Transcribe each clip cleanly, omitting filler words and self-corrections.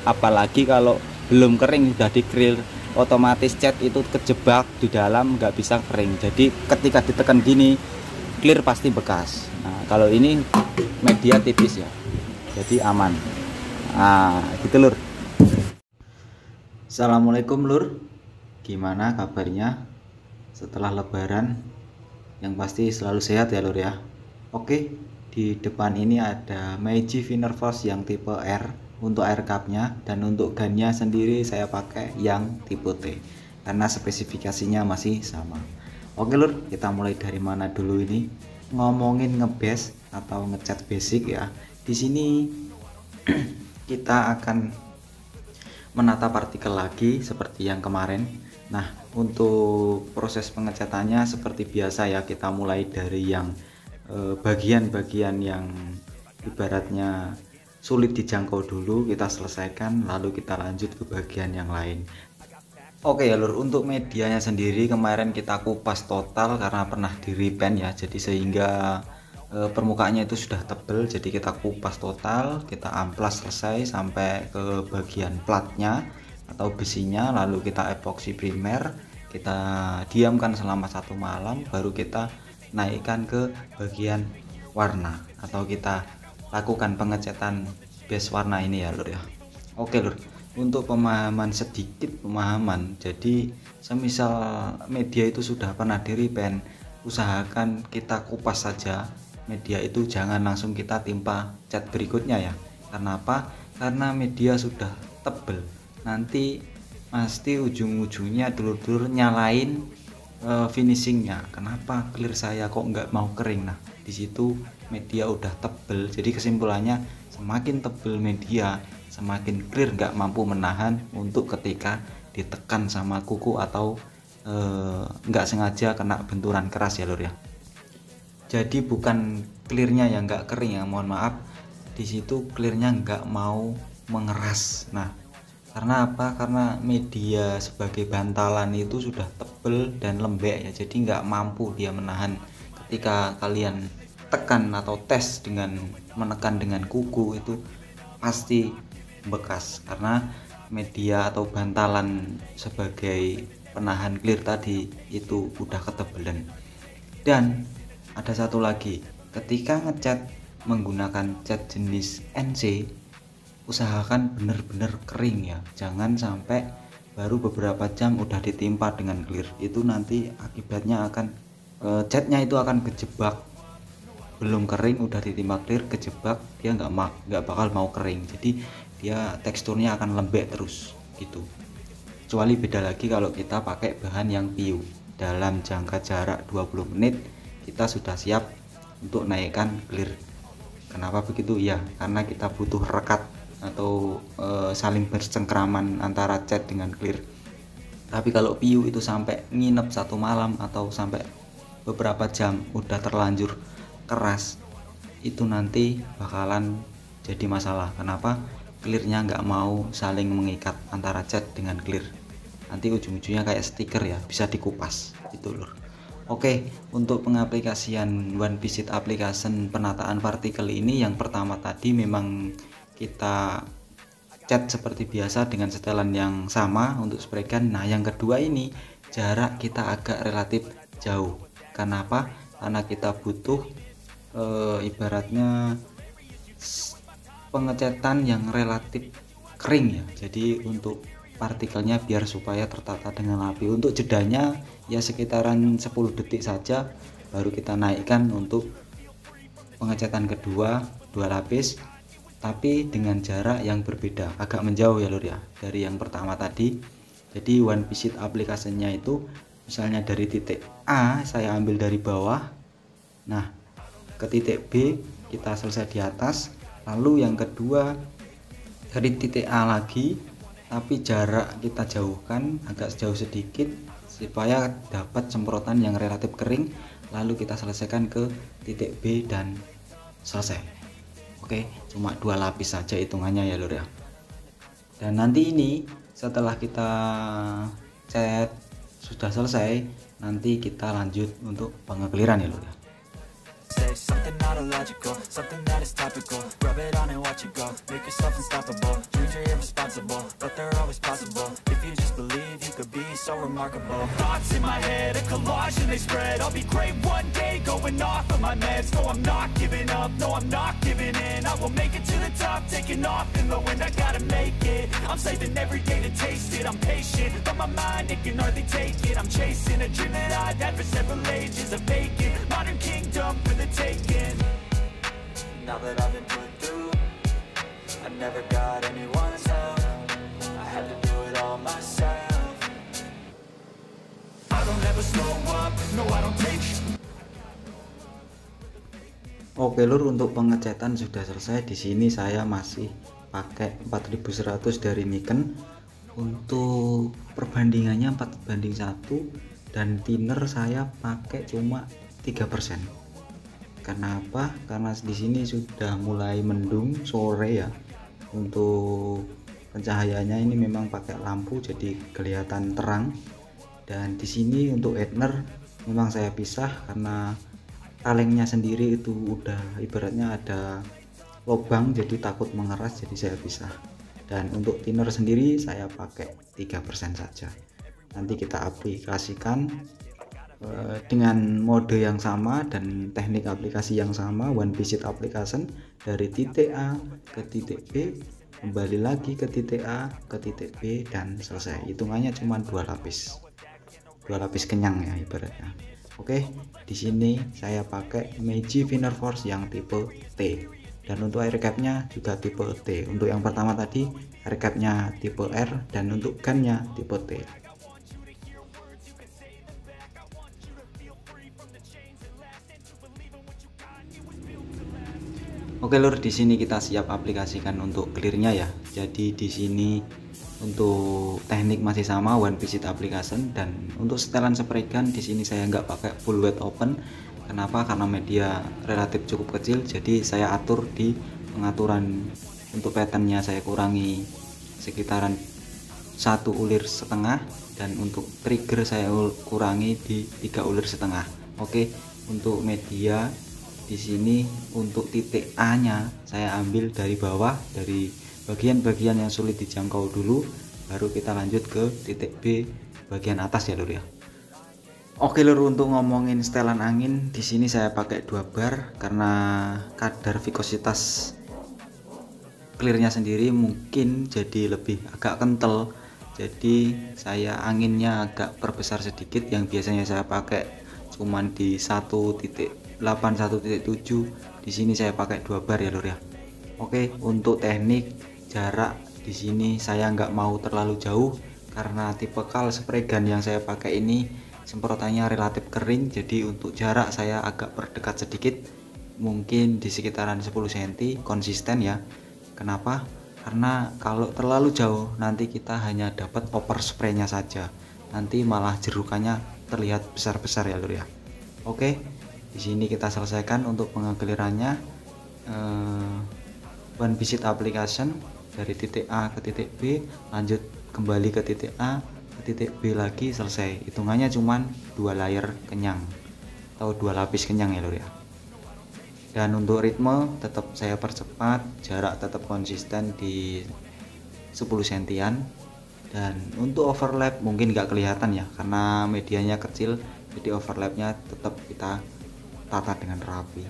apalagi kalau belum kering sudah di clear, otomatis cat itu kejebak di dalam nggak bisa kering. Jadi ketika ditekan gini clear pasti bekas. Nah kalau ini media tipis ya, jadi aman. Nah gitu lur. Assalamualaikum lur, gimana kabarnya setelah lebaran? Yang pasti selalu sehat ya lur ya. Oke, di depan ini ada Meiji Finerforce yang tipe R untuk air cupnya, dan untuk gunnya sendiri saya pakai yang tipe T karena spesifikasinya masih sama. Oke lur, kita mulai dari mana dulu ini? Ngomongin ngebase atau ngecat basic ya. Di sini kita akan menata partikel lagi seperti yang kemarin. Nah, untuk proses pengecatannya seperti biasa ya, kita mulai dari yang bagian-bagian yang ibaratnya sulit dijangkau dulu, kita selesaikan, lalu kita lanjut ke bagian yang lain. Oke ya lur, untuk medianya sendiri kemarin kita kupas total karena pernah di repaint ya, jadi sehingga permukaannya itu sudah tebal, jadi kita kupas total, kita amplas selesai sampai ke bagian platnya atau besinya, lalu kita epoksi primer, kita diamkan selama 1 malam, baru kita naikkan ke bagian warna atau kita lakukan pengecatan base warna ini ya lur ya. Oke lur, untuk pemahaman sedikit pemahaman, jadi semisal media itu sudah pernah di repaint, usahakan kita kupas saja media itu, jangan langsung kita timpa cat berikutnya ya. Karena apa? Karena media sudah tebel, nanti pasti ujung-ujungnya dulur-dulur nyalain finishingnya. Kenapa clear saya kok nggak mau kering? Nah disitu media udah tebel, jadi kesimpulannya semakin tebel media semakin clear nggak mampu menahan untuk ketika ditekan sama kuku atau nggak sengaja kena benturan keras ya lur ya. Jadi bukan clearnya yang nggak kering ya, mohon maaf, disitu clearnya nggak mau mengeras. Nah karena apa? Karena media sebagai bantalan itu sudah tebel dan lembek ya, jadi nggak mampu dia menahan ketika kalian tekan atau tes dengan menekan dengan kuku, itu pasti bekas karena media atau bantalan sebagai penahan clear tadi itu udah ketebelan. Dan ada satu lagi, ketika ngecat menggunakan cat jenis NC, usahakan benar-benar kering ya, jangan sampai baru beberapa jam udah ditimpa dengan clear, itu nanti akibatnya akan catnya itu akan kejebak, belum kering udah ditimpa clear, kejebak, dia nggak bakal mau kering, jadi dia teksturnya akan lembek terus gitu. Kecuali beda lagi kalau kita pakai bahan yang PU, dalam jangka jarak 20 menit kita sudah siap untuk naikkan clear. Kenapa begitu ya? Karena kita butuh rekat atau saling bersengkraman antara cat dengan clear. Tapi kalau PU itu sampai nginep 1 malam atau sampai beberapa jam udah terlanjur keras, itu nanti bakalan jadi masalah. Kenapa? Clearnya nggak mau saling mengikat antara cat dengan clear, nanti ujung-ujungnya kayak stiker ya, bisa dikupas itu lur. Oke, untuk pengaplikasian one piece sheet application penataan partikel ini, yang pertama tadi memang kita cat seperti biasa dengan setelan yang sama untuk spray gun. Nah yang kedua ini jarak kita agak relatif jauh. Kenapa? Karena kita butuh ibaratnya pengecatan yang relatif kering ya, jadi untuk partikelnya biar supaya tertata dengan rapi. Untuk jedanya ya sekitaran 10 detik saja, baru kita naikkan untuk pengecatan kedua 2 lapis, tapi dengan jarak yang berbeda, agak menjauh ya lur ya dari yang pertama tadi. Jadi one piece sheet aplikasinya itu misalnya dari titik A saya ambil dari bawah, nah ke titik B kita selesai di atas, lalu yang kedua dari titik A lagi tapi jarak kita jauhkan agak jauh sedikit supaya dapat semprotan yang relatif kering, lalu kita selesaikan ke titik B dan selesai. Oke, cuma 2 lapis saja hitungannya ya lur ya. Dan nanti ini setelah kita cat sudah selesai, nanti kita lanjut untuk pengekliran ya lur ya. Say something not illogical, something that is topical. Rub it on and watch it go. Make yourself unstoppable. Dreams are irresponsible. responsible, but they're always possible. If you just believe, you could be so remarkable. Thoughts in my head, a collage and they spread. I'll be great one day, going off of my meds. No, I'm not giving up, no, I'm not giving in. I will make it to the top, taking off in the wind. I gotta make it, I'm saving every day to taste it. I'm patient, but my mind, it can hardly take it. I'm chasing a dream that I've had for several ages. A vacant, modern kingdom for the taking. Now that I've been put through, I never got anyone's help. I had to do it all myself. I don't ever slow up, no I don't take. Oke lur, untuk pengecatan sudah selesai. Di sini saya masih pakai 4100 dari Nikon. Untuk perbandingannya 4:1 dan thinner saya pakai cuma 3%. Kenapa? Karena di sini sudah mulai mendung sore ya. Untuk pencahayaannya ini memang pakai lampu jadi kelihatan terang. Dan di sini untuk Earner memang saya pisah karena kalengnya sendiri itu udah ibaratnya ada lubang, jadi takut mengeras, jadi saya pisah. Dan untuk thinner sendiri saya pakai 3% saja. Nanti kita aplikasikan dengan mode yang sama dan teknik aplikasi yang sama, one visit application, dari titik A ke titik B, kembali lagi ke titik A ke titik B, dan selesai. Hitungannya cuma 2 lapis kenyang ya ibaratnya. Oke, di sini saya pakai Meiji Finer Force yang tipe T, dan untuk air capnya juga tipe T. Untuk yang pertama tadi air capnya tipe R, dan untuk gunnya tipe T. Oke lur, di sini kita siap aplikasikan untuk clearnya ya. Jadi di sini untuk teknik masih sama, one visit application, dan untuk setelan spray gun di sini saya nggak pakai full wide open. Kenapa? Karena media relatif cukup kecil, jadi saya atur di pengaturan. Untuk patternnya saya kurangi sekitaran 1,5 ulir, dan untuk trigger saya kurangi di 3,5 ulir. Oke, untuk media di sini untuk titik A nya saya ambil dari bawah, dari bagian-bagian yang sulit dijangkau dulu, baru kita lanjut ke titik B bagian atas ya lur ya. Oke lur, untuk ngomongin setelan angin di sini saya pakai 2 bar karena kadar vikositas clearnya sendiri mungkin jadi lebih agak kental, jadi saya anginnya agak perbesar sedikit. Yang biasanya saya pakai cuman di 1.8 1.7, di sini saya pakai 2 bar ya lur ya. Oke, untuk teknik jarak di sini saya nggak mau terlalu jauh karena tipikal spray gun yang saya pakai ini semprotannya relatif kering, jadi untuk jarak saya agak berdekat sedikit, mungkin di sekitaran 10 cm konsisten ya. Kenapa? Karena kalau terlalu jauh nanti kita hanya dapat overspraynya saja, nanti malah jerukannya terlihat besar-besar ya lur ya. Oke, di sini kita selesaikan untuk pengeklirannya. One visit application dari titik A ke titik B, lanjut kembali ke titik A ke titik B lagi, selesai. Hitungannya cuman 2 layer kenyang atau 2 lapis kenyang ya lur ya. Dan untuk ritme tetap saya percepat, jarak tetap konsisten di 10 cm, dan untuk overlap mungkin nggak kelihatan ya karena medianya kecil, jadi overlapnya tetap kita tata dengan rapi.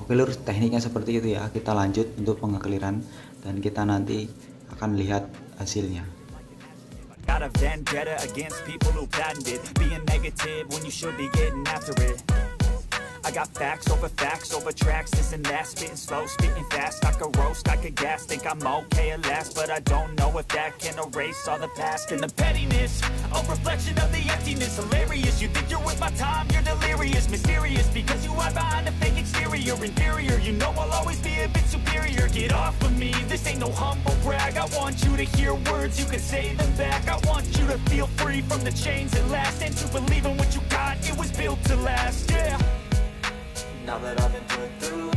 Oke lur, tekniknya seperti itu ya. Kita lanjut untuk pengekliran dan kita nanti akan lihat hasilnya. Got a vendetta against people who patented being negative when you should be getting after it. I got facts over tracks, this and that, spitting slow, spitting fast. I could roast, I could gas, think I'm okay at last, but I don't know if that can erase all the past. And the pettiness, a reflection of the emptiness. Hilarious, you think you're worth my time, you're delirious. Mysterious, because you hide behind a fake exterior. Inferior, you know I'll always be a bit superior. Get off of me, this ain't no humble brag. I want you to hear words, you can say them back. I want you to feel free from the chains that last, and to believe in what you got, it was built to last, yeah. Now that I've been put through,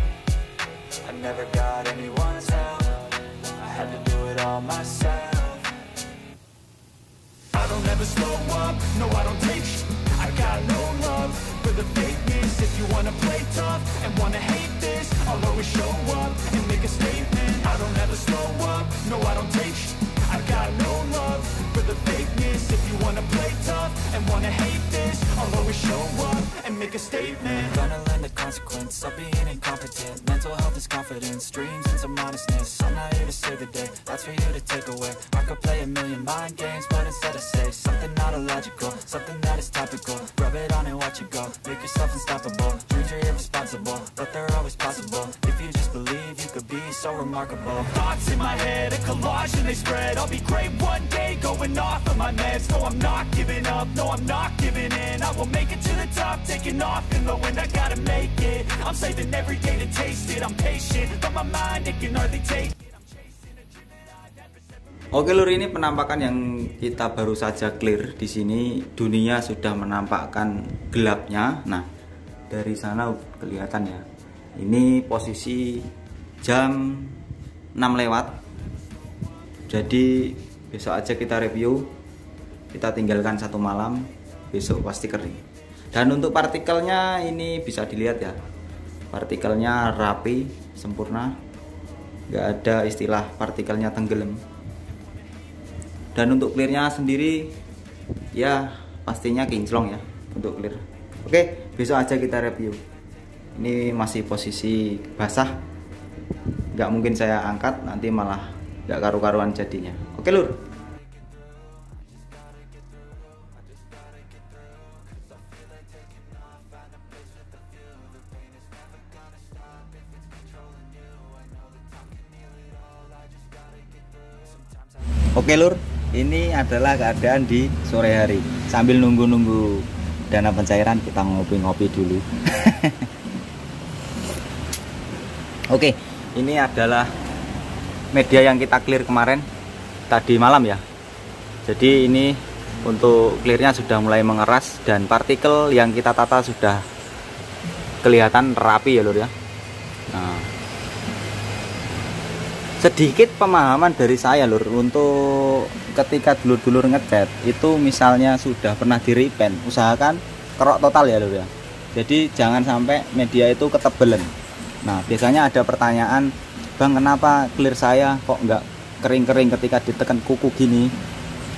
I never got anyone's help. I had to do it all myself. I don't ever slow up, no I don't take I got no love for the fakeness. If you wanna play tough and wanna hate this, I'll always show up and make a statement. I don't ever slow up, no I don't take sh**. I got no love for the fakeness. If you wanna play tough and wanna hate this, I'll always show up and make a statement. Gonna learn the consequence of being incompetent. Mental health is confidence, dreams and some honestness. I'm not here to save the day, that's for you to take away. I could play a million mind games, but instead I say something not illogical, something that is topical. Rub it on and watch it go, make yourself unstoppable. Dreams are irresponsible, but they're always possible. If you just believe, you could be so remarkable. Thoughts in my head, a collage and they spread. I'll be great one day, going off of my meds. No, I'm not giving up, no, I'm not giving in. I will make it to the top, taking off in the wind. I gotta make it, I'm saving every day to taste it. I'm patient, but my mind, it can hardly take it. Oke lur, ini penampakan yang kita baru saja clear. Di sini dunia sudah menampakkan gelapnya. Nah, dari sana kelihatan ya. Ini posisi jam 6 lewat. Jadi besok aja kita review. Kita tinggalkan 1 malam, besok pasti kering. Dan untuk partikelnya ini bisa dilihat ya. Partikelnya rapi, sempurna. Nggak ada istilah partikelnya tenggelam. Dan untuk clearnya sendiri ya pastinya kinclong ya untuk clear. Oke, besok aja kita review. Ini masih posisi basah, nggak mungkin saya angkat, nanti malah nggak karu-karuan jadinya. Oke lur. Oke lur, ini adalah keadaan di sore hari. Sambil nunggu-nunggu dana pencairan, kita ngopi-ngopi dulu. Oke, ini adalah media yang kita clear kemarin tadi malam ya. Jadi ini untuk clearnya sudah mulai mengeras dan partikel yang kita tata sudah kelihatan rapi ya lur ya. Nah, sedikit pemahaman dari saya lur, untuk ketika dulur-dulur ngecat itu misalnya sudah pernah di repaint, usahakan kerok total ya lur ya. Jadi jangan sampai media itu ketebelan. Nah, biasanya ada pertanyaan, bang kenapa clear saya kok nggak kering-kering ketika ditekan kuku gini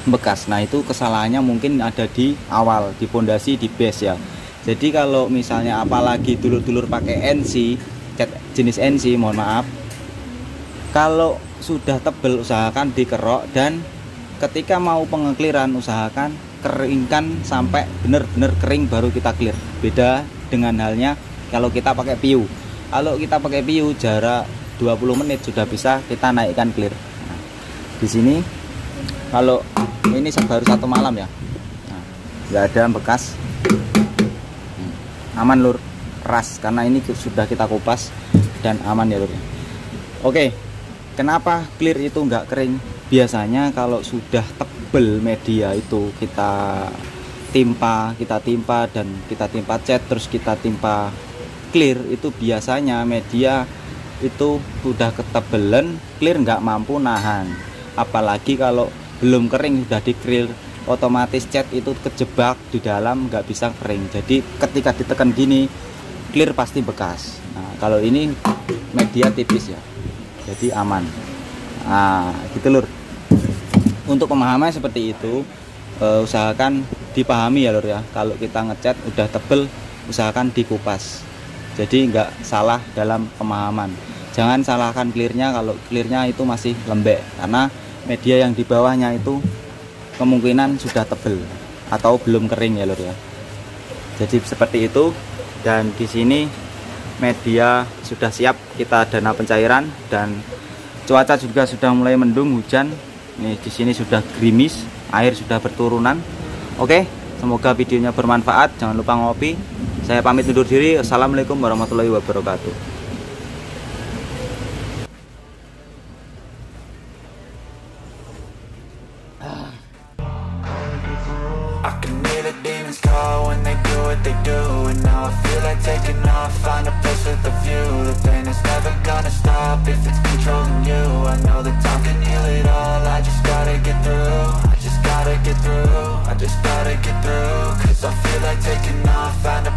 bekas. Nah, itu kesalahannya mungkin ada di awal, di pondasi, di base ya. Jadi kalau misalnya apalagi dulur-dulur pakai NC, cat jenis NC, mohon maaf, kalau sudah tebel usahakan dikerok, dan ketika mau pengekliran usahakan keringkan sampai benar-benar kering baru kita clear. Beda dengan halnya kalau kita pakai piu. Kalau kita pakai piu jarak 20 menit sudah bisa kita naikkan clear. Nah, di sini kalau ini baru 1 malam ya. Nah, nggak ada bekas. Aman lur, keras karena ini sudah kita kupas dan aman ya lur. Oke. Kenapa clear itu nggak kering? Biasanya kalau sudah tebel media itu kita timpa dan kita timpa cat, terus kita timpa clear, itu biasanya media itu sudah ketebelan, clear nggak mampu nahan. Apalagi kalau belum kering sudah di clear, otomatis cat itu kejebak di dalam nggak bisa kering. Jadi ketika ditekan gini, clear pasti bekas. Nah, kalau ini media tipis ya, jadi aman. Nah, gitu lur. Untuk pemahaman seperti itu, usahakan dipahami ya lur ya. Kalau kita ngecat udah tebel, usahakan dikupas. Jadi nggak salah dalam pemahaman. Jangan salahkan clearnya kalau clearnya itu masih lembek, karena media yang di bawahnya itu kemungkinan sudah tebel atau belum kering ya lur ya. Jadi seperti itu. Dan di sini media sudah siap kita dana pencairan, dan cuaca juga sudah mulai mendung, hujan. Nih di sini sudah gerimis, air sudah berturunan. Oke, semoga videonya bermanfaat. Jangan lupa ngopi. Saya pamit undur diri. Assalamualaikum warahmatullahi wabarakatuh. I can hear the demons call when they do what they do, and now I feel like taking off, find a place with a view. The pain is never gonna stop if it's controlling you. I know that time can heal it all, I just gotta get through. I just gotta get through, I just gotta get through. Cause I feel like taking off, find